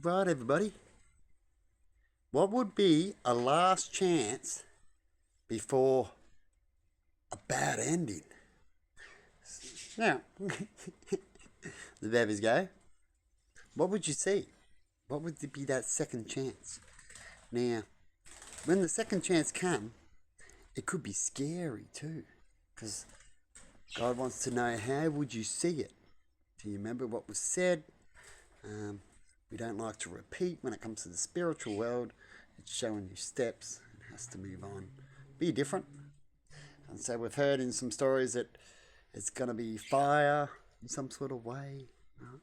Right, everybody. What would be a last chance before a bad ending? Now, the babies go. What would you see? What would be that second chance? Now, when the second chance come, it could be scary too, because God wants to know how would you see it. Do you remember what was said? Um, we don't like to repeat when it comes to the spiritual world. It's showing you steps. It has to move on. Be different. And so we've heard in some stories that it's going to be fire in some sort of way. Right?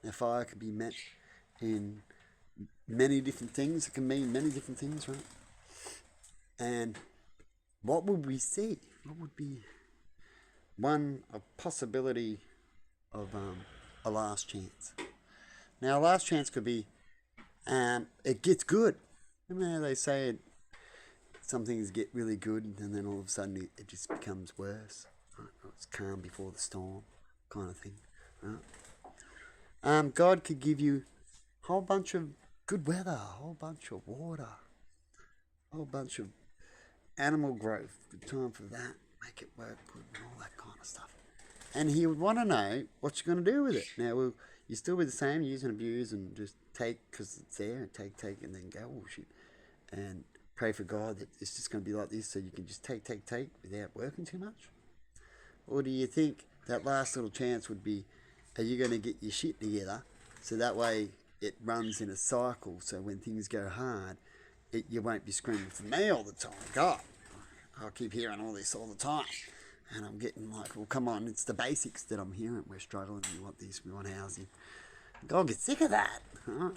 Now, fire can be met in many different things. It can mean many different things, right? And what would we see? What would be a possibility of a last chance? Now, a last chance could be it gets good. Remember how they say some things get really good and then all of a sudden it just becomes worse. Right? It's calm before the storm kind of thing. Right? God could give you a whole bunch of good weather, a whole bunch of water, a whole bunch of animal growth, good time for that, make it work good and all that kind of stuff. And he would want to know what you're going to do with it. Now, will you still be the same, use and abuse and just take because it's there and take and then go, oh shit. And pray for God that it's just going to be like this so you can just take without working too much? Or do you think that last little chance would be, are you going to get your shit together so that way it runs in a cycle so when things go hard, you won't be screaming for me all the time. God, I'll keep hearing all this all the time. And I'm getting like, well, come on, it's the basics that I'm hearing. We're struggling, we want this, we want housing. God gets sick of that. Huh?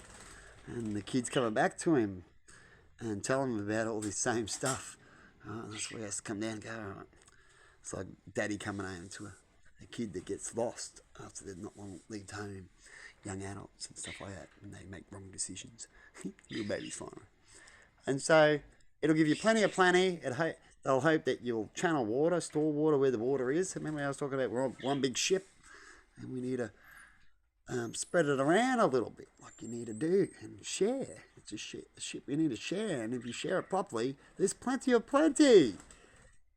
And the kid's coming back to him and tell him about all this same stuff. That's where he has to come down and go, all right. It's like daddy coming home to a kid that gets lost after they've not long lived home, young adults and stuff like that, and they make wrong decisions. Little baby's fine. And so it'll give you plenty of plenty. They'll hope that you'll channel water, store water where the water is. Remember I was talking about we're on one big ship and we need to spread it around a little bit like you need to do and share. It's a ship you need to share, and if you share it properly, there's plenty of plenty.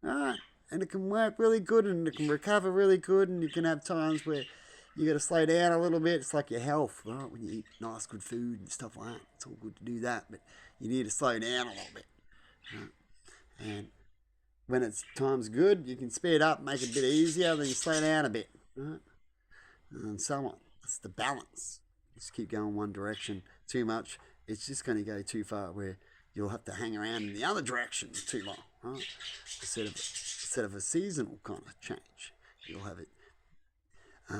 Alright, and it can work really good and it can recover really good, and you can have times where you got to slow down a little bit. It's like your health, right? When you eat nice, good food and stuff like that, it's all good to do that, but you need to slow down a little bit. Right? And when it's time's good, you can speed up, make it a bit easier, then you slow down a bit, right? And so on. It's the balance. Just keep going one direction too much, it's just going to go too far where you'll have to hang around in the other direction too long, right? Instead of a seasonal kind of change, you'll have it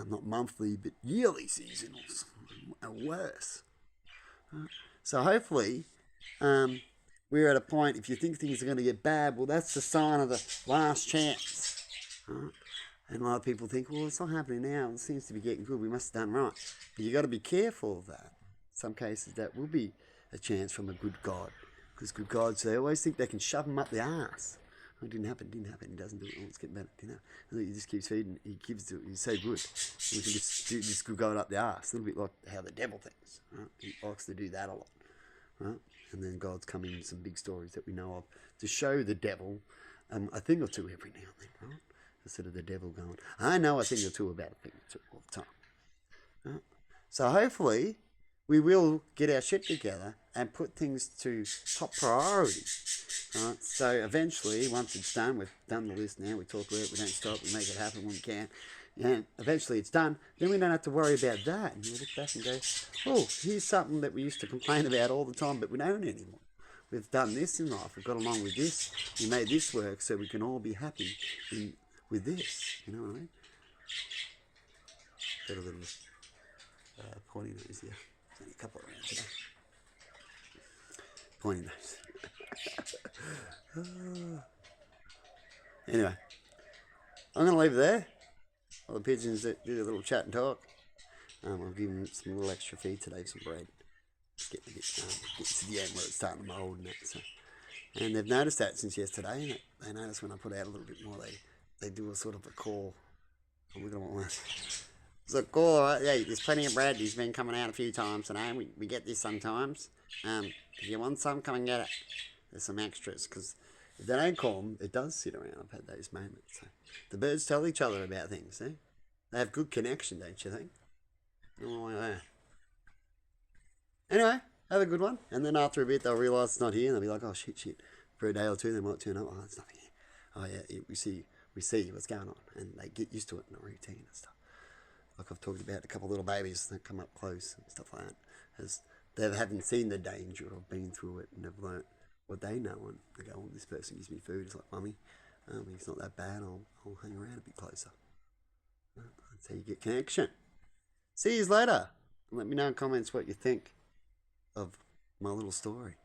not monthly but yearly seasonals, or worse. Right? So hopefully, we're at a point. If you think things are going to get bad, well, that's the sign of the last chance. Right? And a lot of people think, well, it's not happening now. It seems to be getting good. We must have done right. But you've got to be careful of that. In some cases, that will be a chance from a good God. Because good gods, they always think they can shove them up the arse. Oh, it didn't happen. He doesn't do it. Oh, it's getting better. And he just keeps feeding. He gives to it. He's so good. We can just do this good God up the arse. A little bit like how the devil thinks. Right? He likes to do that a lot. Right? And then God's come in some big stories that we know of to show the devil a thing or two every now and then. Right? Instead of the devil going, I know a thing or two about a thing or two all the time. Right? So hopefully we will get our shit together and put things to top priority. Right? So eventually, once it's done, we've done the list now, we talk about it, we don't stop, we make it happen when we can, and eventually it's done, then we don't have to worry about that. And you look back and go, oh, here's something that we used to complain about all the time, but we don't anymore. We've done this in life, we've got along with this, we made this work so we can all be happy with this, you know what I mean? Got a little pointy nose here. There's only a couple around today. Pointy nose. Anyway, I'm going to leave it there. All the pigeons that did a little chat and talk. I'll give them some little extra feed today, some bread. It's getting to the end where it's starting to mould and that. So. And they've noticed that since yesterday. And they notice when I put out a little bit more, they do a sort of a call. Oh, look at them all. So cool, right? Yeah, there's plenty of bread. He's been coming out a few times today. We get this sometimes. If you want some, come and get it. There's some extras because if they don't call them, it does sit around. I've had those moments. So the birds tell each other about things. Eh? They have good connection, don't you think? Oh, yeah. Anyway, have a good one. And then after a bit, they'll realise it's not here, and they'll be like, "Oh shit." For a day or two, they might turn up. Oh, it's nothing here. Oh yeah, we see what's going on, and they get used to it in a routine and stuff. Like I've talked about a couple of little babies that come up close and stuff like that, as they haven't seen the danger or been through it, and they've learnt what they know, and they go, "Oh, this person gives me food." It's like, "Mummy, he's not that bad. I'll hang around a bit closer." That's how you get connection. See you later. Let me know in comments what you think of my little story.